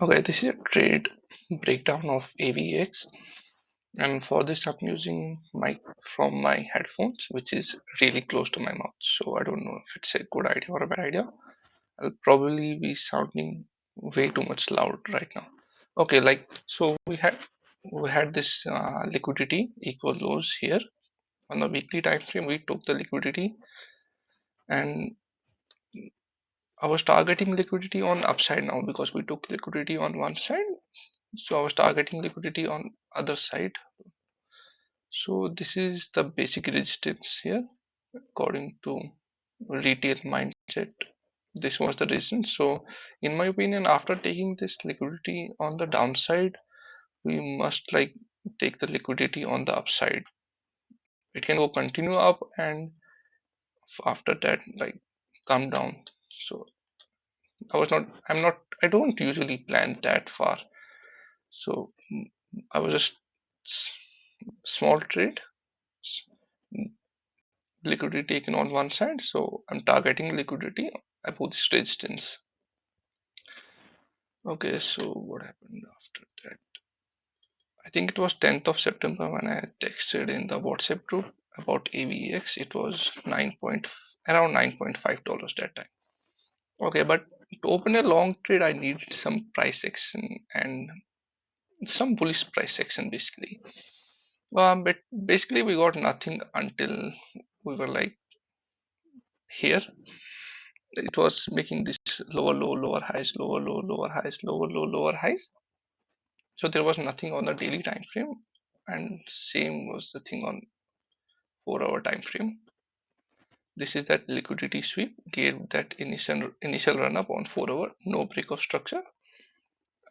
Okay, this is a trade breakdown of AVX, and for this I'm using mic from my headphones, which is really close to my mouth. So I don't know if it's a good idea or a bad idea. I'll probably be sounding way too much loud right now. Okay, so we had this liquidity equal lows here on the weekly time frame. We took the liquidity, and I was targeting liquidity on upside now because we took liquidity on one side. So I was targeting liquidity on other side. So this is the basic resistance here according to retail mindset. This was the reason. So in my opinion, after taking this liquidity on the downside, we must take the liquidity on the upside. It can go continue up and after that come down. So I don't usually plan that far. So I was just small trade, liquidity taken on one side, so I'm targeting liquidity above this resistance. Okay, so what happened after that? I think it was 10th of September when I texted in the WhatsApp group about AVX. It was around $9.5 that time. Okay, but to open a long trade, I needed some price action and some bullish price action basically. But basically we got nothing until we were here. It was making this lower low, lower highs, lower low, lower highs, lower low, lower highs. So there was nothing on the daily time frame, and same was the thing on 4-hour time frame. This is that liquidity sweep gave that initial run up on 4-hour, no break of structure.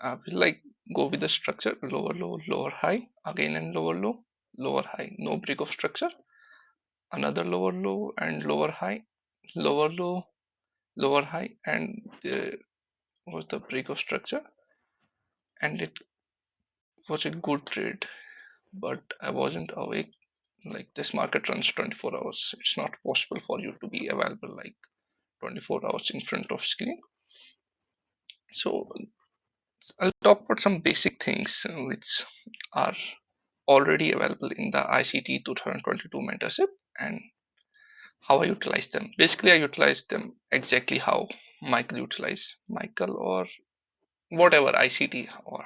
We'll go with the structure, lower low, lower high, again and lower low, lower high, no break of structure, another lower low and lower high, lower low, lower high, and there was the break of structure, and it was a good trade, but I wasn't awake. Like, this market runs 24 hours. It's not possible for you to be available 24 hours in front of screen. So I'll talk about some basic things which are already available in the ICT 2022 mentorship and how I utilize them. Basically, I utilize them exactly how Michael or whatever ICT or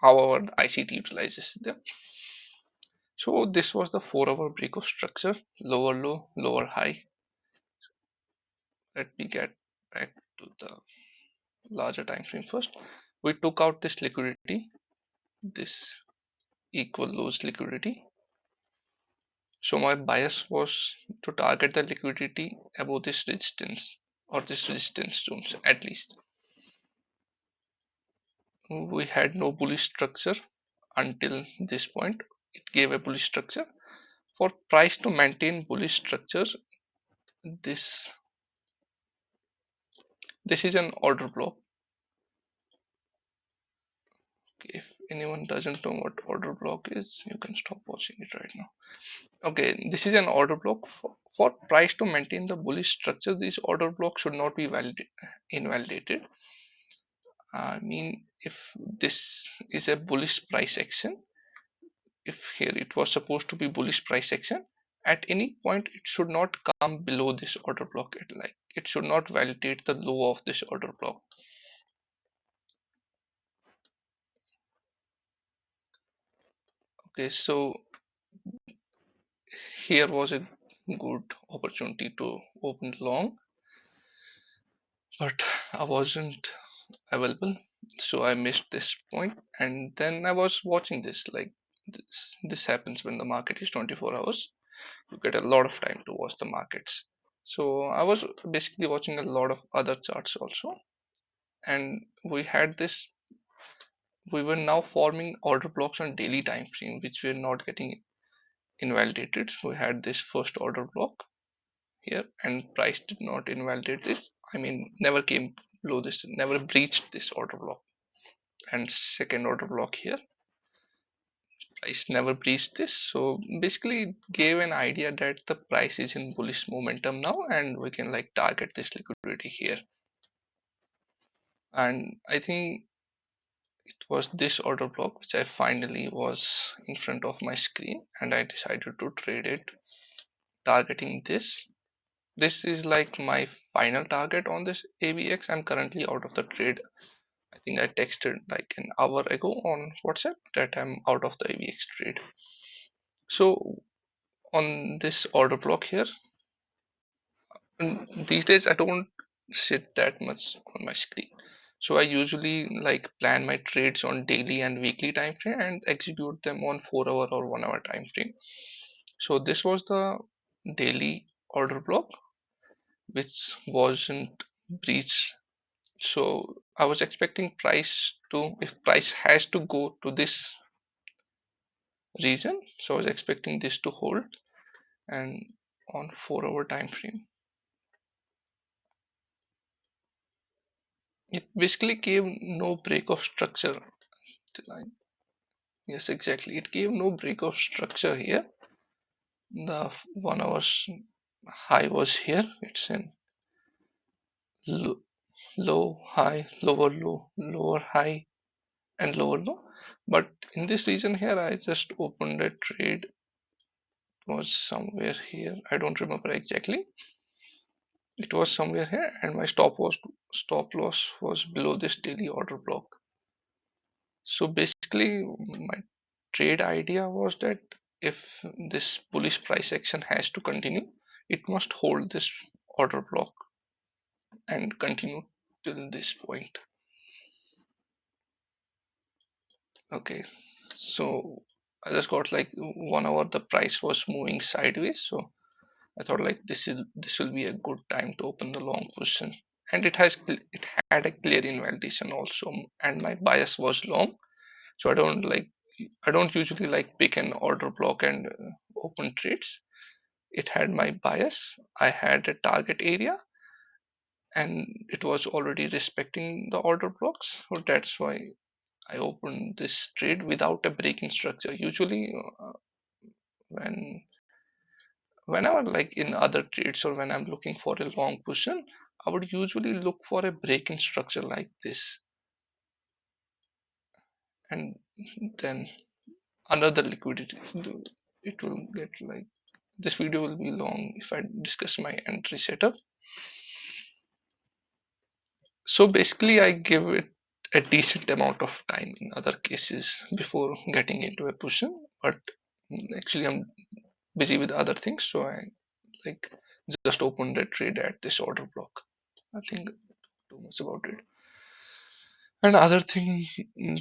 however the ICT utilizes them. So this was the 4-hour break of structure, lower low, lower high. Let me get back to the larger time frame first. We took out this liquidity, this equal lows liquidity. So my bias was to target the liquidity above this resistance or this resistance zones at least. We had no bullish structure until this point. It gave a bullish structure. For price to maintain bullish structures, this is an order block. Okay, if anyone doesn't know what order block is, you can stop watching it right now. Okay, this is an order block. For price to maintain the bullish structure, this order block should not be invalidated. I mean, if this is a bullish price action, if here it was supposed to be bullish price action, at any point it should not come below this order block. It should not validate the low of this order block. Okay, so here was a good opportunity to open long, but I wasn't available, so I missed this point. And then I was watching this. This happens when the market is 24 hours. You get a lot of time to watch the markets. So I was basically watching a lot of other charts also, and we were now forming order blocks on daily time frame, which were not getting invalidated. So we had this first order block here, and price did not invalidate this. I mean, never came below this, never breached this order block. And second order block here, price never breached this. So basically it gave an idea that the price is in bullish momentum now, and we can target this liquidity here. And I think it was this order block which I finally was in front of my screen, and I decided to trade it targeting this. This is like my final target on this AVX. I'm currently out of the trade. I think I texted like an hour ago on WhatsApp that I'm out of the AVX trade. So on this order block here, and these days I don't sit that much on my screen. So I usually like plan my trades on daily and weekly time frame and execute them on 4 hour or 1 hour time frame. So this was the daily order block which wasn't breached. So I was expecting price to, if price has to go to this region, so I was expecting this to hold, and on 4 hour time frame it basically gave no break of structure. Yes, exactly, it gave no break of structure here. The 1 hour high was here, it's in low, low high, lower low, lower high, and lower low. But in this region here I just opened a trade. It was somewhere here, I don't remember exactly. It was somewhere here, and my stop loss was below this daily order block. So basically my trade idea was that if this bullish price action has to continue, it must hold this order block and continue till this point. Okay, so I just got like 1 hour the price was moving sideways, so I thought like this will be a good time to open the long position, and it had a clear invalidation also, and my bias was long. So I don't usually like pick an order block and open trades. It had my bias. I had a target area, and it was already respecting the order blocks. So that's why I opened this trade without a breaking structure. Usually, when whenever like in other trades or when I'm looking for a long position, I would usually look for a breaking structure like this, and then another liquidity. It will get like, this video will be long if I discuss my entry setup. So basically I give it a decent amount of time in other cases before getting into a position, but actually I'm busy with other things, so I like just opened a trade at this order block. I think too much about it. And other thing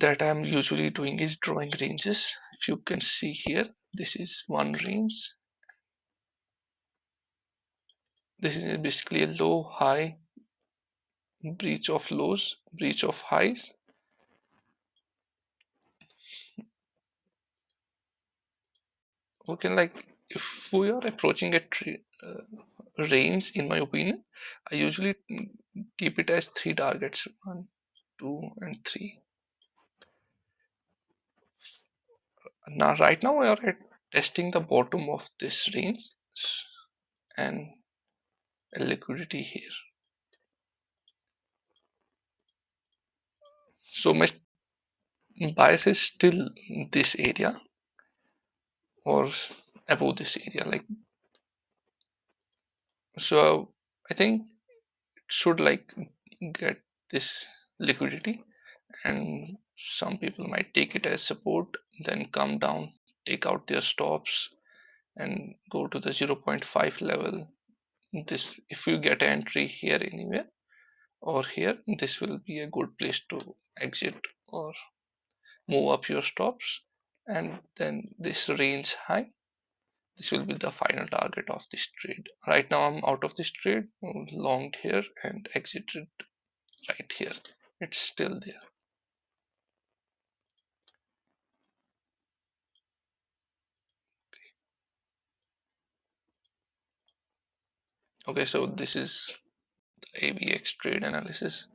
that I'm usually doing is drawing ranges. If you can see here, this is one range. This is basically a low high, breach of lows, breach of highs. Okay, like if we are approaching a range, in my opinion, I usually keep it as three targets: one, two, and three. Now, right now, we are at testing the bottom of this range and a liquidity here. So my bias is still this area or above this area. Like, so I think it should like get this liquidity, and some people might take it as support, then come down, take out their stops, and go to the 0.5 level. This, if you get an entry here anywhere or here, this will be a good place to exit or move up your stops. And then this range high, this will be the final target of this trade. Right now I'm out of this trade, longed here and exited right here. It's still there. Okay, so this is the AVX trade analysis.